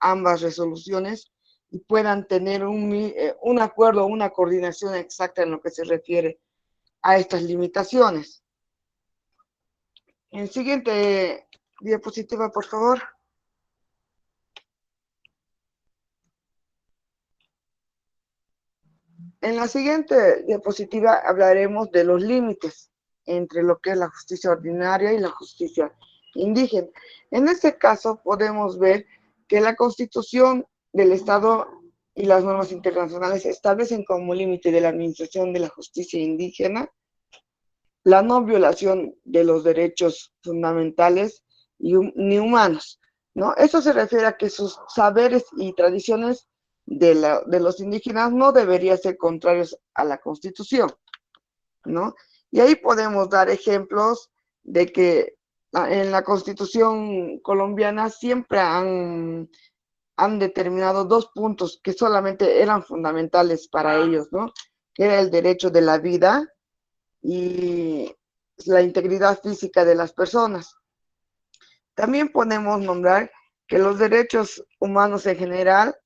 ambas resoluciones y puedan tener un acuerdo, una coordinación exacta en lo que se refiere a estas limitaciones. En siguiente diapositiva, por favor. En la siguiente diapositiva hablaremos de los límites entre lo que es la justicia ordinaria y la justicia indígena. En este caso podemos ver que la Constitución del Estado y las normas internacionales establecen como límite de la administración de la justicia indígena la no violación de los derechos fundamentales ni humanos, ¿no? Eso se refiere a que sus saberes y tradiciones de los indígenas no deberían ser contrarios a la Constitución, ¿no? Y ahí podemos dar ejemplos de que en la Constitución colombiana siempre han determinado dos puntos que solamente eran fundamentales para ellos, ¿no? Que era el derecho de la vida y la integridad física de las personas. También podemos nombrar que los derechos humanos en general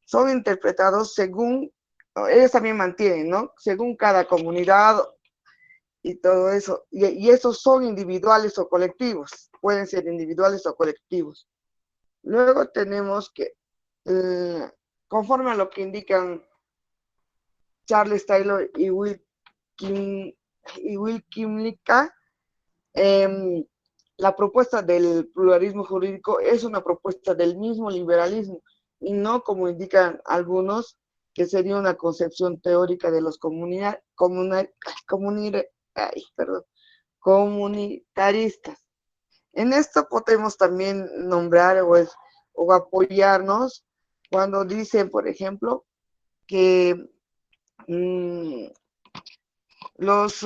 son interpretados según, ellos también mantienen, ¿no? Según cada comunidad y todo eso. Y esos son individuales o colectivos, pueden ser individuales o colectivos. Luego tenemos que, conforme a lo que indican Charles Taylor y Will Kimlicka, eh, la propuesta del pluralismo jurídico es una propuesta del mismo liberalismo y no como indican algunos que sería una concepción teórica de los comunitaristas. En esto podemos también nombrar o apoyarnos cuando dicen, por ejemplo, que los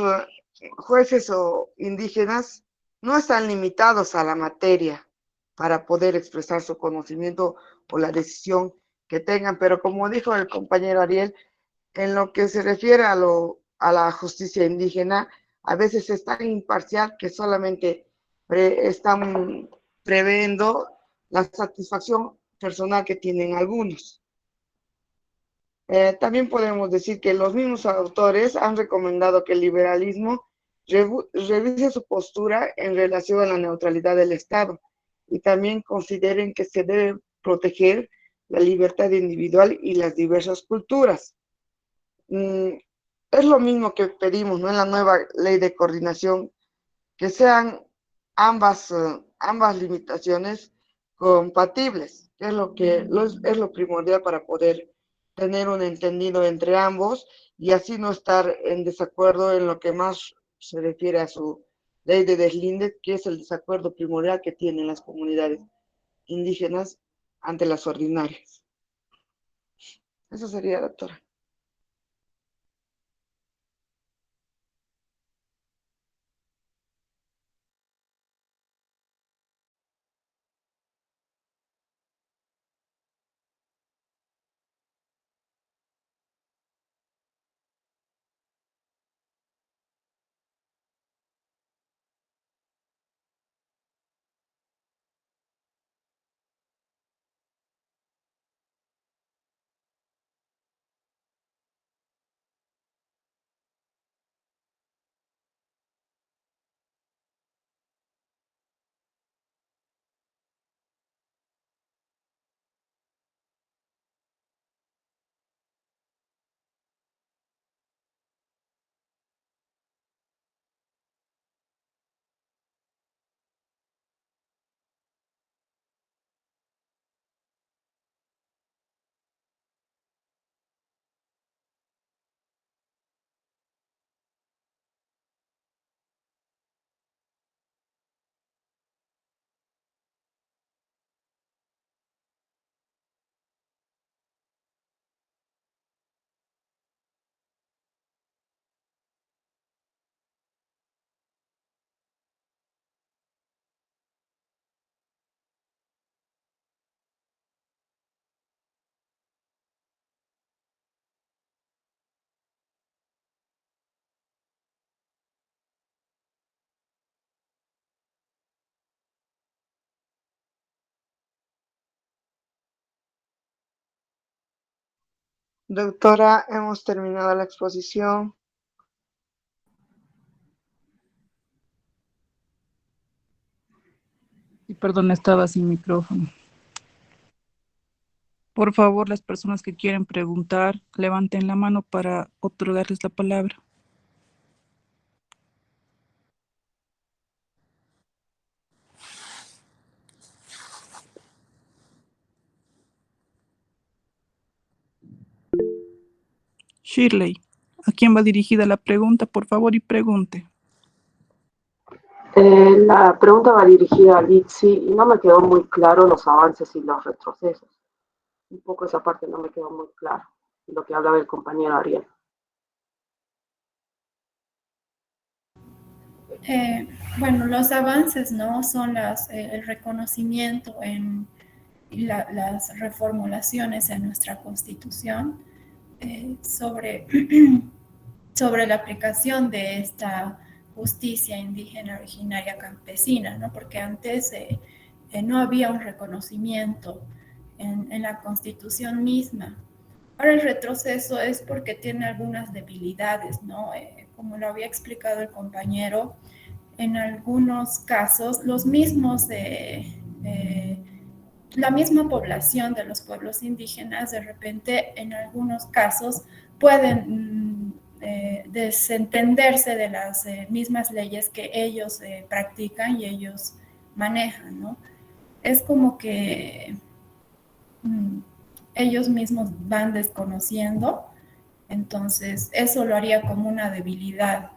jueces o indígenas no están limitados a la materia para poder expresar su conocimiento o la decisión que tengan, pero como dijo el compañero Ariel, en lo que se refiere a la justicia indígena, a veces es tan imparcial que solamente están previendo la satisfacción personal que tienen algunos. También podemos decir que los mismos autores han recomendado que el liberalismo revise su postura en relación a la neutralidad del Estado y también consideren que se debe proteger la libertad individual y las diversas culturas. Mm, es lo mismo que pedimos, ¿no? En la nueva ley de coordinación, que sean ambas limitaciones compatibles, que es lo primordial para poder tener un entendido entre ambos y así no estar en desacuerdo en lo que más se refiere a su ley de deslinde, que es el desacuerdo primordial que tienen las comunidades indígenas ante las ordinarias. Eso sería, doctora. Doctora, hemos terminado la exposición. Y perdón, estaba sin micrófono. Por favor, las personas que quieren preguntar, levanten la mano para otorgarles la palabra. Shirley, ¿a quién va dirigida la pregunta? Por favor, y pregunte. La pregunta va dirigida a Litsi y no me quedó muy claro los avances y los retrocesos. Un poco esa parte no me quedó muy claro, lo que hablaba el compañero Ariel. Bueno, los avances, ¿no? Son el reconocimiento en las reformulaciones en nuestra Constitución sobre, sobre la aplicación de esta justicia indígena originaria campesina, ¿no? Porque antes no había un reconocimiento en la Constitución misma. Ahora el retroceso es porque tiene algunas debilidades, ¿no? Como lo había explicado el compañero, en algunos casos los mismos la misma población de los pueblos indígenas de repente en algunos casos pueden desentenderse de las mismas leyes que ellos practican y ellos manejan, ¿no? Es como que ellos mismos van desconociendo, entonces eso lo haría como una debilidad,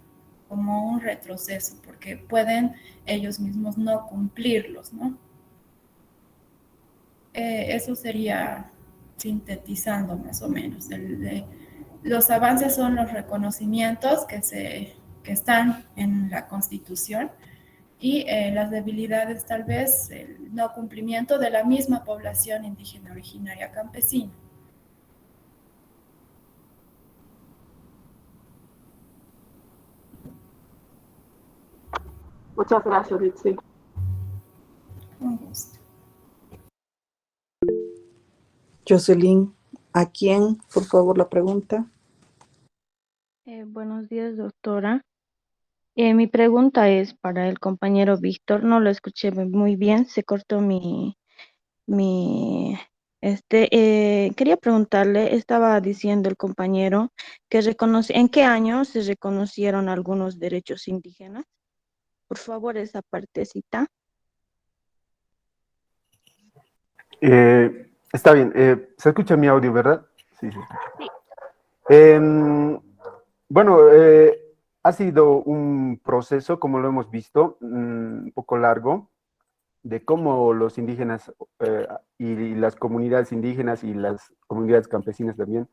como un retroceso, porque pueden ellos mismos no cumplirlos, ¿no? Eso sería sintetizando más o menos. Los avances son los reconocimientos que están en la Constitución y las debilidades tal vez el no cumplimiento de la misma población indígena originaria campesina. Muchas gracias, Litsi. Un gusto. Jocelyn, ¿a quién, por favor, la pregunta? Buenos días, doctora. Mi pregunta es para el compañero Víctor. No lo escuché muy bien, se cortó mi, quería preguntarle, estaba diciendo el compañero que ¿en qué año se reconocieron algunos derechos indígenas? Por favor, esa partecita. Está bien, se escucha mi audio, ¿verdad? Sí, se escucha. Sí. Bueno, ha sido un proceso, como lo hemos visto, un poco largo, de cómo los indígenas y las comunidades indígenas y las comunidades campesinas también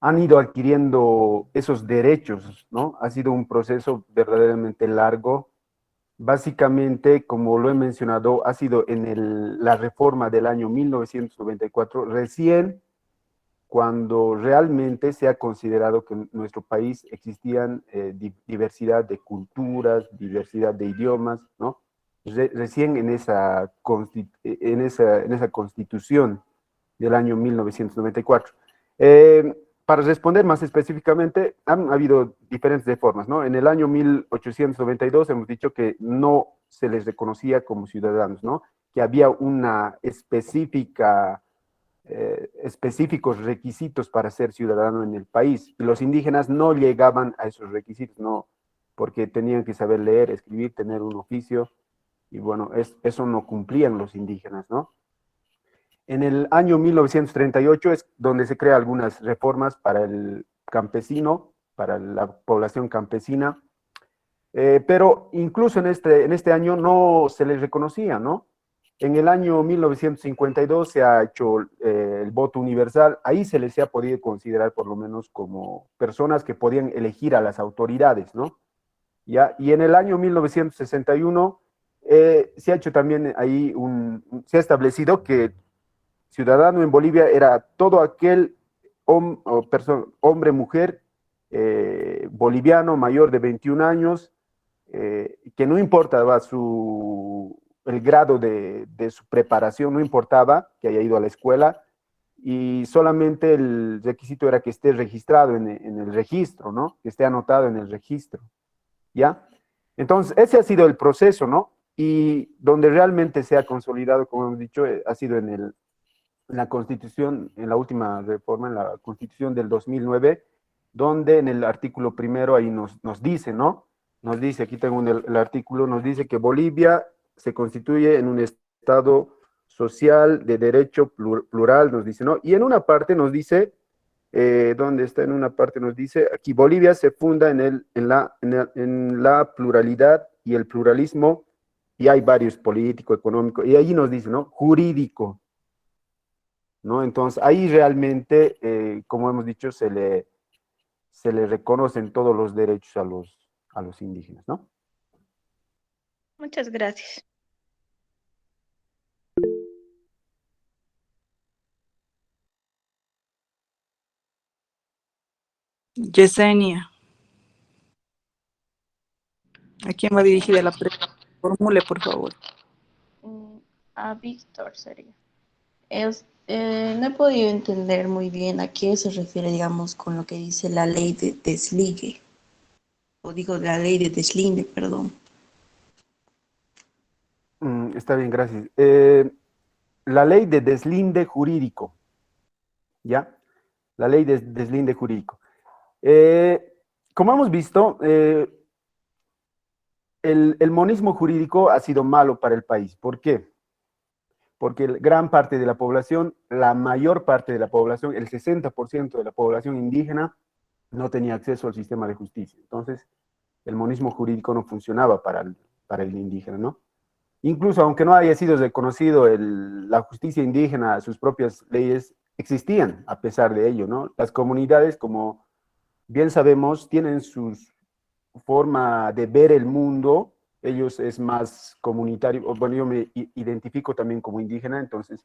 han ido adquiriendo esos derechos, ¿no? Ha sido un proceso verdaderamente largo. Básicamente, como lo he mencionado, ha sido en la reforma del año 1994, recién cuando realmente se ha considerado que en nuestro país existían diversidad de culturas, diversidad de idiomas, ¿no? Recién en esa constitución del año 1994. Para responder más específicamente, han habido diferentes formas, ¿no? En el año 1892 hemos dicho que no se les reconocía como ciudadanos, ¿no? Que había una específicos requisitos para ser ciudadano en el país. Y los indígenas no llegaban a esos requisitos, no, porque tenían que saber leer, escribir, tener un oficio, y bueno, eso no cumplían los indígenas, ¿no? En el año 1938 es donde se crean algunas reformas para el campesino, para la población campesina, pero incluso en este año no se les reconocía, ¿no? En el año 1952 se ha hecho el voto universal, ahí se les ha podido considerar por lo menos como personas que podían elegir a las autoridades, ¿no? ¿Ya? Y en el año 1961 se ha hecho también ahí se ha establecido que ciudadano en Bolivia era todo aquel hombre, mujer, boliviano mayor de 21 años, que no importaba el grado de su preparación, no importaba que haya ido a la escuela, y solamente el requisito era que esté registrado en el registro, ¿no? Que esté anotado en el registro, ¿ya? Entonces, ese ha sido el proceso, ¿no? Y donde realmente se ha consolidado, como hemos dicho, ha sido en la Constitución, en la última reforma, en la Constitución del 2009, donde en el artículo primero ahí nos dice, ¿no? Nos dice, aquí tengo el artículo, nos dice que Bolivia se constituye en un Estado social de derecho plural, nos dice, ¿no? Y en una parte nos dice, ¿dónde está? En una parte nos dice, aquí Bolivia se funda en la pluralidad y el pluralismo, y hay varios político, económico, y allí nos dice, ¿no? Jurídico, ¿no? Entonces, ahí realmente, como hemos dicho, se le reconocen todos los derechos a los indígenas, ¿no? Muchas gracias. Yesenia, ¿a quién va dirigida la pregunta? Formule, por favor. A Víctor sería. No he podido entender muy bien a qué se refiere, digamos, con lo que dice la ley de desligue, o digo, la ley de deslinde, perdón. Está bien, gracias. La ley de deslinde jurídico, ¿ya? La ley de deslinde jurídico. Como hemos visto, el monismo jurídico ha sido malo para el país. ¿Por qué? Porque gran parte de la población, la mayor parte de la población, el 60% de la población indígena, no tenía acceso al sistema de justicia. Entonces, el monismo jurídico no funcionaba para el indígena, ¿no? Incluso aunque no haya sido reconocido la justicia indígena, sus propias leyes existían a pesar de ello, ¿no? Las comunidades, como bien sabemos, tienen su forma de ver el mundo. Ellos es más comunitario. Bueno, yo me identifico también como indígena, entonces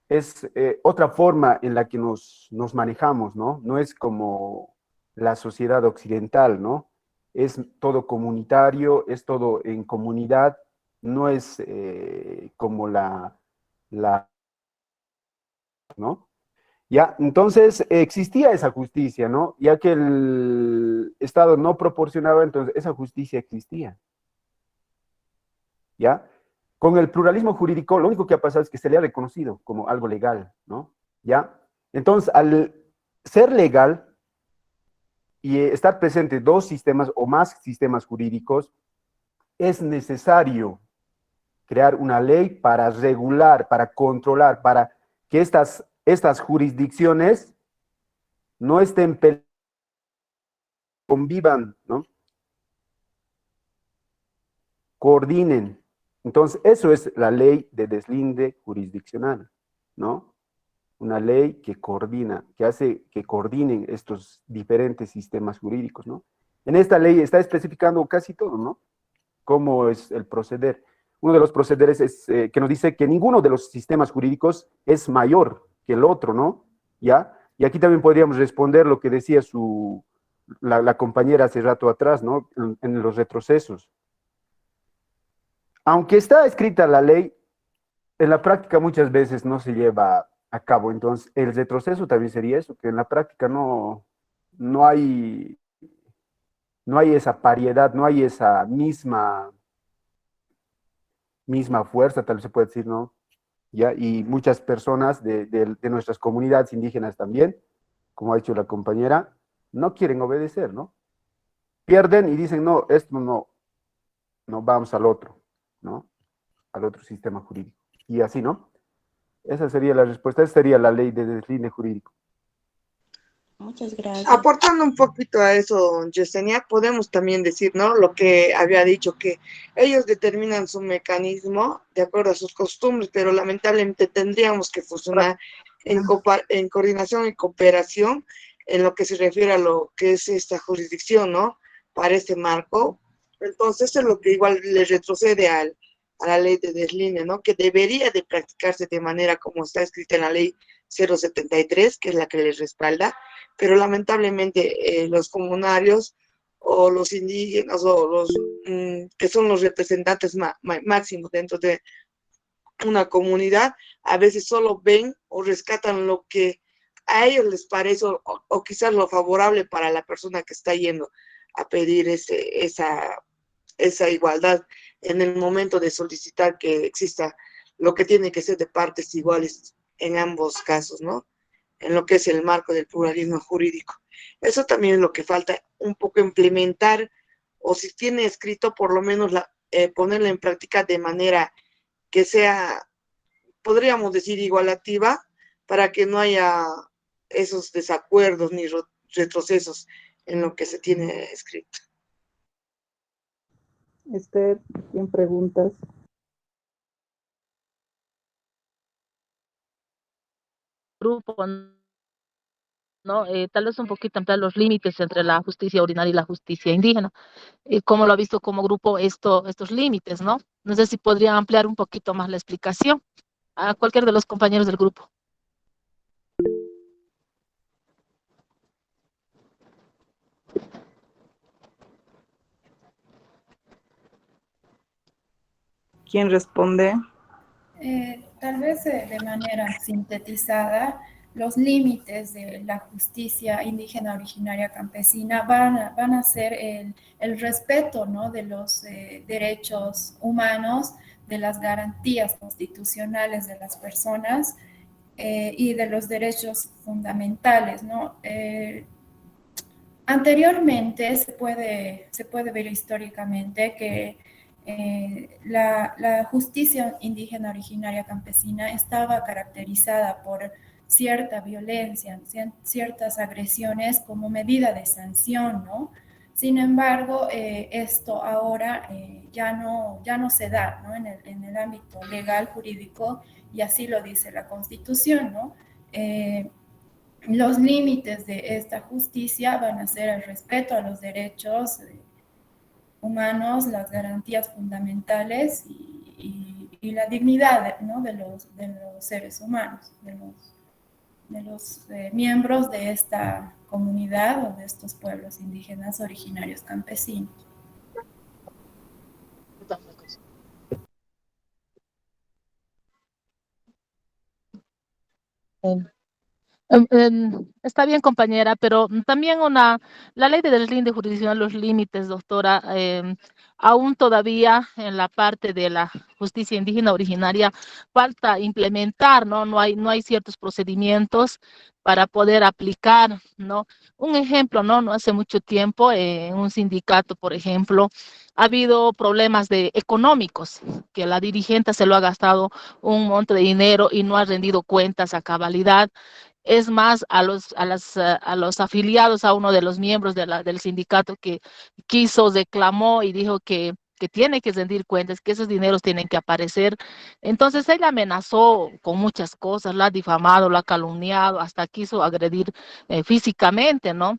es otra forma en la que nos manejamos, ¿no? No es como la sociedad occidental, ¿no? Es todo comunitario, es todo en comunidad, no es como ¿no? Ya, entonces existía esa justicia, ¿no? Ya que el Estado no proporcionaba, entonces esa justicia existía, ¿ya? Con el pluralismo jurídico, lo único que ha pasado es que se le ha reconocido como algo legal, ¿no? ¿Ya? Entonces, al ser legal y estar presente dos sistemas o más sistemas jurídicos, es necesario crear una ley para regular, para controlar, para que estas jurisdicciones no estén convivan, ¿no? Coordinen. Entonces, eso es la ley de deslinde jurisdiccional, ¿no? Una ley que coordina, que hace que coordinen estos diferentes sistemas jurídicos, ¿no? En esta ley está especificando casi todo, ¿no? Cómo es el proceder. Uno de los procederes es que nos dice que ninguno de los sistemas jurídicos es mayor que el otro, ¿no? ¿Ya? Y aquí también podríamos responder lo que decía la compañera hace rato atrás, ¿no? En los retrocesos. Aunque está escrita la ley, en la práctica muchas veces no se lleva a cabo. Entonces, el retroceso también sería eso, que en la práctica no hay esa pariedad, no hay esa misma fuerza, tal vez se puede decir, ¿no? ¿Ya? Y muchas personas de nuestras comunidades indígenas también, como ha dicho la compañera, no quieren obedecer, ¿no? Pierden y dicen, no, esto no vamos al otro, ¿no? Al otro sistema jurídico. Y así, ¿no? Esa sería la respuesta, esa sería la ley de deslinde jurídico. Muchas gracias. Aportando un poquito a eso, Yesenia, podemos también decir, ¿no? Lo que había dicho, que ellos determinan su mecanismo de acuerdo a sus costumbres, pero lamentablemente tendríamos que funcionar en coordinación y cooperación en lo que se refiere a lo que es esta jurisdicción, ¿no? Para este marco. Entonces, eso es lo que igual le retrocede a la ley de deslinde, ¿no? Que debería de practicarse de manera como está escrita en la ley 073, que es la que les respalda, pero lamentablemente los comunarios o los indígenas o los que son los representantes máximos dentro de una comunidad, a veces solo ven o rescatan lo que a ellos les parece o quizás lo favorable para la persona que está yendo a pedir esa igualdad en el momento de solicitar que exista lo que tiene que ser de partes iguales en ambos casos, ¿no? En lo que es el marco del pluralismo jurídico. Eso también es lo que falta un poco implementar, o si tiene escrito, por lo menos ponerla en práctica de manera que sea, podríamos decir, igualativa, para que no haya esos desacuerdos ni retrocesos en lo que se tiene escrito. Esther, ¿quién preguntas? Grupo, ¿no? Tal vez un poquito ampliar los límites entre la justicia ordinaria y la justicia indígena. ¿Cómo lo ha visto como grupo estos límites, no? No sé si podría ampliar un poquito más la explicación a cualquier de los compañeros del grupo. ¿Quién responde? Tal vez de manera sintetizada, los límites de la justicia indígena originaria campesina van a ser el respeto, ¿no?, de los derechos humanos, de las garantías constitucionales de las personas y de los derechos fundamentales, ¿no? Anteriormente se puede ver históricamente que la justicia indígena originaria campesina estaba caracterizada por cierta violencia, ciertas agresiones como medida de sanción, ¿no? Sin embargo, esto ahora ya no se da, ¿no?, en el ámbito legal, jurídico, y así lo dice la Constitución, ¿no? Los límites de esta justicia van a ser el respeto a los derechos humanos, las garantías fundamentales y la dignidad, ¿no?, de los seres humanos, de los miembros de esta comunidad o de estos pueblos indígenas originarios campesinos. Está bien, compañera, pero también la ley de deslinde jurisdiccional, los límites, doctora, aún todavía en la parte de la justicia indígena originaria falta implementar, ¿no? No hay ciertos procedimientos para poder aplicar, ¿no? Un ejemplo, ¿no? No hace mucho tiempo en un sindicato, por ejemplo, ha habido problemas económicos, que la dirigente se lo ha gastado un monto de dinero y no ha rendido cuentas a cabalidad. Es más, a los afiliados, a uno de los miembros del sindicato que reclamó y dijo que tiene que rendir cuentas, que esos dineros tienen que aparecer. Entonces ella amenazó con muchas cosas, la ha difamado, la ha calumniado, hasta quiso agredir físicamente, ¿no?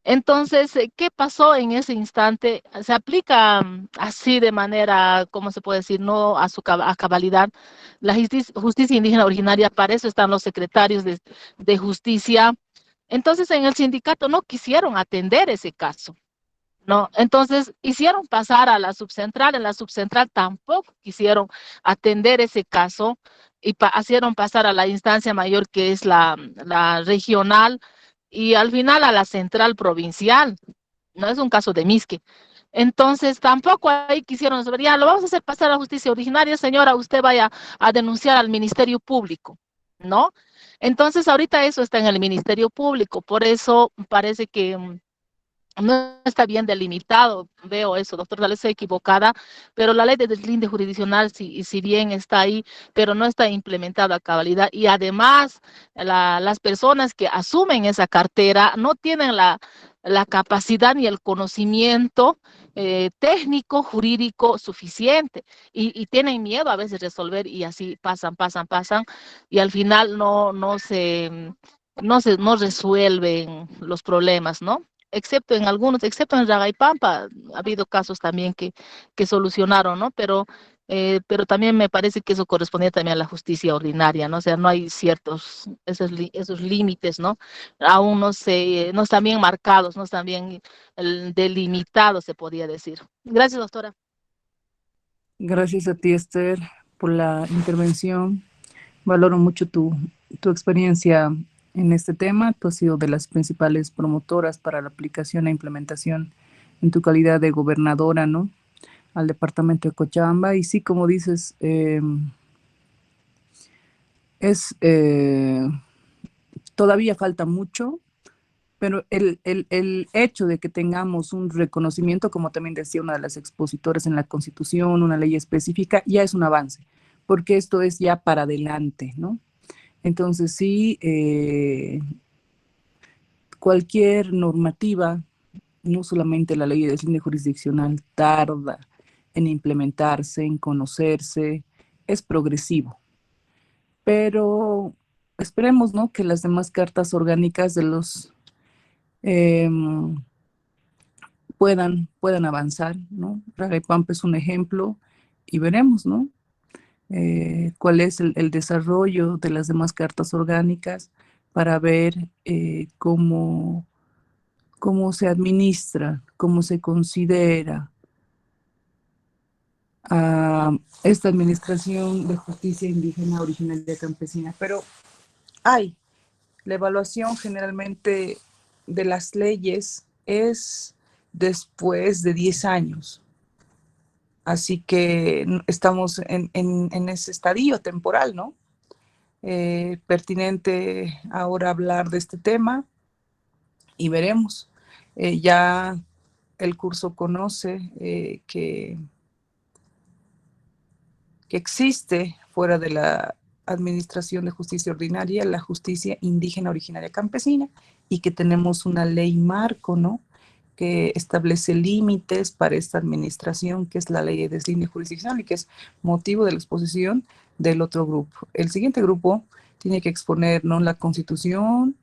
Entonces, ¿qué pasó en ese instante? Se aplica así de manera, ¿cómo se puede decir? No a cabalidad. La justicia indígena originaria, para eso están los secretarios de justicia. Entonces, en el sindicato no quisieron atender ese caso, ¿no? Entonces, hicieron pasar a la subcentral. En la subcentral tampoco quisieron atender ese caso y hicieron pasar a la instancia mayor, que es la regional, y al final a la central provincial. No es un caso de Misque. Entonces, tampoco ahí quisieron saber, ya lo vamos a hacer pasar a la justicia originaria, señora, usted vaya a denunciar al Ministerio Público, ¿no? Entonces, ahorita eso está en el Ministerio Público, por eso parece que no está bien delimitado. Veo eso, doctor, tal vez estoy equivocada, pero la ley de deslinde jurisdiccional, si bien está ahí, pero no está implementada a cabalidad, y además las personas que asumen esa cartera no tienen la capacidad ni el conocimiento técnico, jurídico suficiente, y tienen miedo a veces resolver, y así pasan, y al final no resuelven los problemas, ¿no? Excepto en algunos, excepto en Ragaipampa, ha habido casos también que solucionaron, ¿no? Pero también me parece que eso corresponde también a la justicia ordinaria, ¿no? O sea, no hay esos límites, ¿no? Aún no están bien marcados, no están bien delimitados, se podría decir. Gracias, doctora. Gracias a ti, Esther, por la intervención. Valoro mucho tu experiencia en este tema. Tú has sido de las principales promotoras para la aplicación e implementación en tu calidad de gobernadora, ¿no? Al departamento de Cochabamba. Y sí, como dices, todavía falta mucho, pero el hecho de que tengamos un reconocimiento, como también decía una de las expositoras en la Constitución, una ley específica, ya es un avance, porque esto es ya para adelante, ¿no? Entonces sí, cualquier normativa, no solamente la ley de deslinde jurisdiccional, tarda en implementarse, en conocerse, es progresivo, pero esperemos, ¿no?, que las demás cartas orgánicas de los puedan avanzar, ¿no? Rarepampa es un ejemplo y veremos, ¿no? Cuál es el desarrollo de las demás cartas orgánicas para ver cómo se administra, cómo se considera a esta administración de justicia indígena originaria campesina. Pero hay, la evaluación generalmente de las leyes es después de 10 años. Así que estamos en ese estadio temporal, ¿no? Pertinente ahora hablar de este tema y veremos. Ya el curso conoce que existe fuera de la Administración de Justicia Ordinaria la justicia indígena originaria campesina y que tenemos una ley marco, ¿no?, que establece límites para esta administración, que es la ley de deslinde jurisdiccional y que es motivo de la exposición del otro grupo. El siguiente grupo tiene que exponer, ¿no?, la Constitución,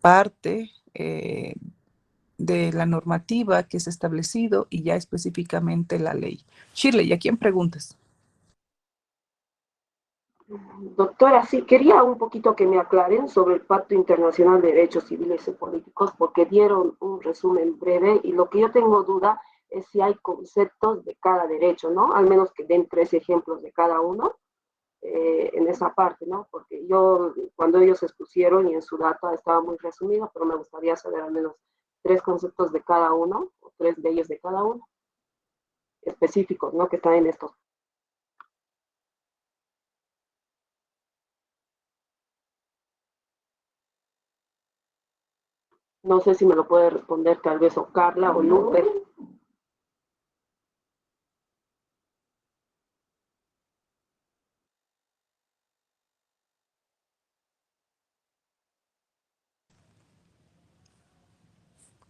parte de la normativa que es establecido y ya específicamente la ley. Shirley, ¿a quién preguntas? Doctora, sí, quería un poquito que me aclaren sobre el Pacto Internacional de Derechos Civiles y Políticos, porque dieron un resumen breve y lo que yo tengo duda es si hay conceptos de cada derecho, ¿no? Al menos que den 3 ejemplos de cada uno en esa parte, ¿no? Porque yo, cuando ellos expusieron y en su data estaba muy resumido, pero me gustaría saber al menos 3 conceptos de cada uno, o 3 de ellos de cada uno, específicos, ¿no? Que están en estos. No sé si me lo puede responder tal vez o Carla o Lupe.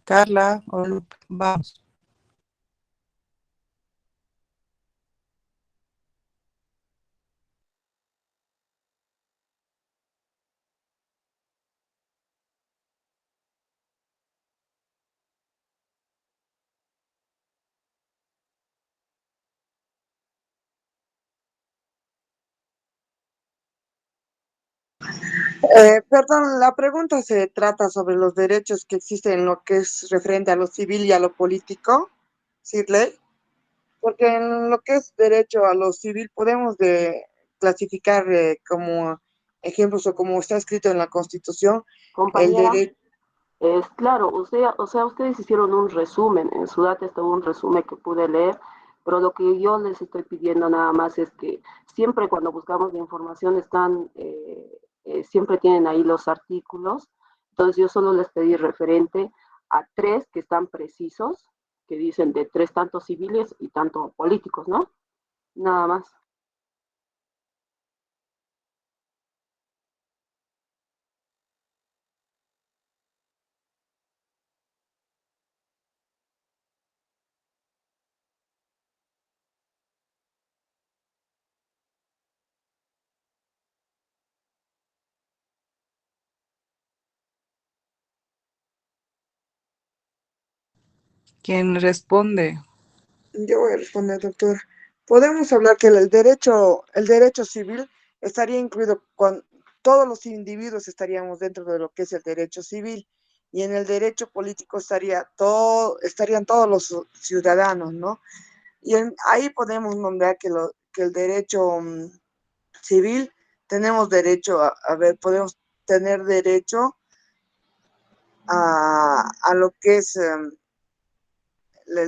Carla o Lupe, vamos. Perdón, la pregunta se trata sobre los derechos que existen en lo que es referente a lo civil y a lo político, Shirley, porque en lo que es derecho a lo civil podemos clasificar como ejemplos o como está escrito en la Constitución, el Compañera, derecho. es claro, o sea, ustedes hicieron un resumen, en su data está un resumen que pude leer, pero lo que yo les estoy pidiendo nada más es que siempre cuando buscamos la información siempre tienen ahí los artículos, entonces yo solo les pedí referente a 3 que están precisos, que dicen de 3 tanto civiles y tanto políticos, ¿no? Nada más. ¿Quién responde? Yo voy a responder, doctor. Podemos hablar que el derecho civil estaría incluido con todos los individuos estaríamos dentro de lo que es el derecho civil y en el derecho político estarían todos los ciudadanos, ¿no? Y ahí podemos nombrar que el derecho civil, tenemos derecho podemos tener derecho a lo que es el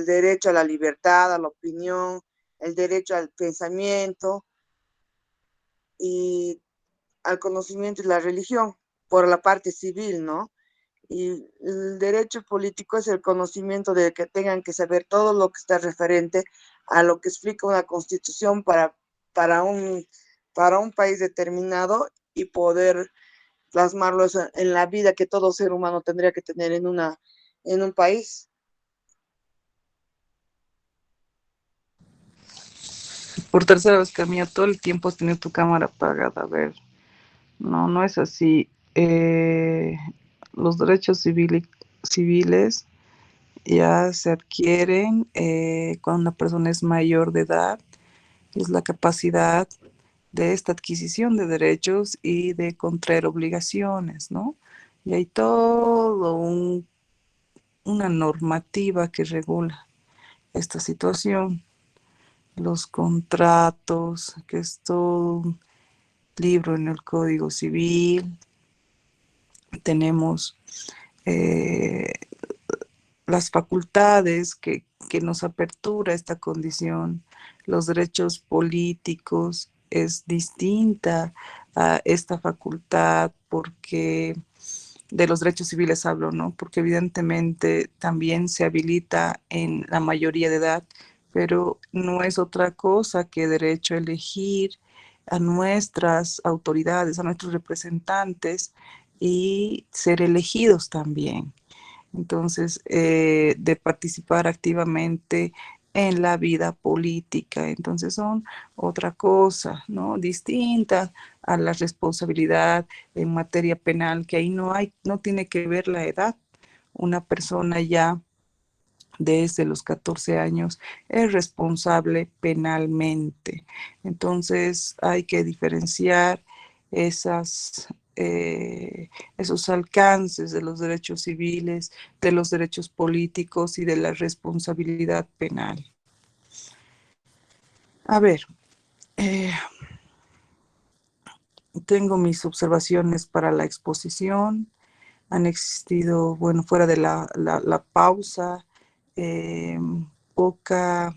derecho a la libertad, a la opinión, el derecho al pensamiento y al conocimiento y la religión, por la parte civil, ¿no? Y el derecho político es el conocimiento de que tengan que saber todo lo que está referente a lo que explica una constitución para un país determinado y poder plasmarlo en la vida que todo ser humano tendría que tener en un país. Por tercera vez, Camila, todo el tiempo has tenido tu cámara apagada. A ver, no es así. Los derechos civiles ya se adquieren cuando una persona es mayor de edad. Es la capacidad de esta adquisición de derechos y de contraer obligaciones, ¿no? Y hay todo una normativa que regula esta situación. Los contratos, que es todo un libro en el Código Civil. Tenemos las facultades que nos apertura esta condición. Los derechos políticos es distinta a esta facultad porque de los derechos civiles hablo, ¿no? Porque evidentemente también se habilita en la mayoría de edad, pero no es otra cosa que derecho a elegir a nuestras autoridades, a nuestros representantes y ser elegidos también. Entonces, de participar activamente en la vida política. Entonces son otra cosa, ¿no? Distinta a la responsabilidad en materia penal, que ahí no tiene que ver la edad. Una persona ya desde los 14 años es responsable penalmente. Entonces hay que diferenciar esos alcances de los derechos civiles, de los derechos políticos y de la responsabilidad penal. A ver, tengo mis observaciones para la exposición. Han existido, bueno, fuera de la pausa, poca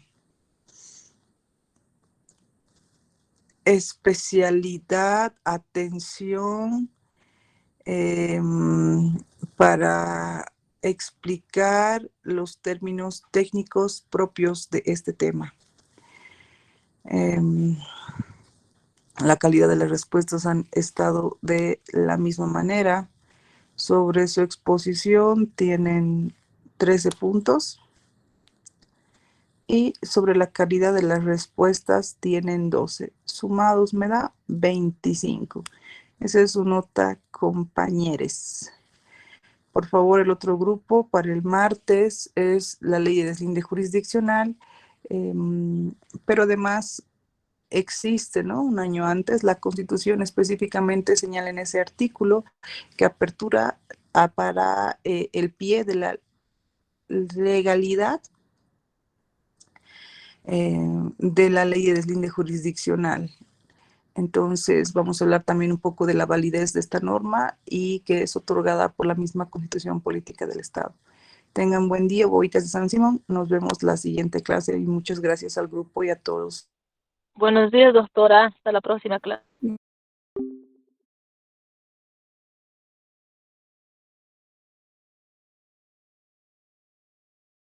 especialidad, atención para explicar los términos técnicos propios de este tema. La calidad de las respuestas han estado de la misma manera. Sobre su exposición tienen 13 puntos y sobre la calidad de las respuestas tienen 12. Sumados me da 25. Esa es su nota, compañeros. Por favor, el otro grupo para el martes es la ley de deslinde jurisdiccional, pero además existe, ¿no? Un año antes, la Constitución específicamente señala en ese artículo que apertura para el pie de la legalidad de la ley de deslinde jurisdiccional. Entonces, vamos a hablar también un poco de la validez de esta norma y que es otorgada por la misma Constitución Política del Estado. Tengan buen día, bobitas de San Simón. Nos vemos la siguiente clase y muchas gracias al grupo y a todos. Buenos días, doctora. Hasta la próxima clase.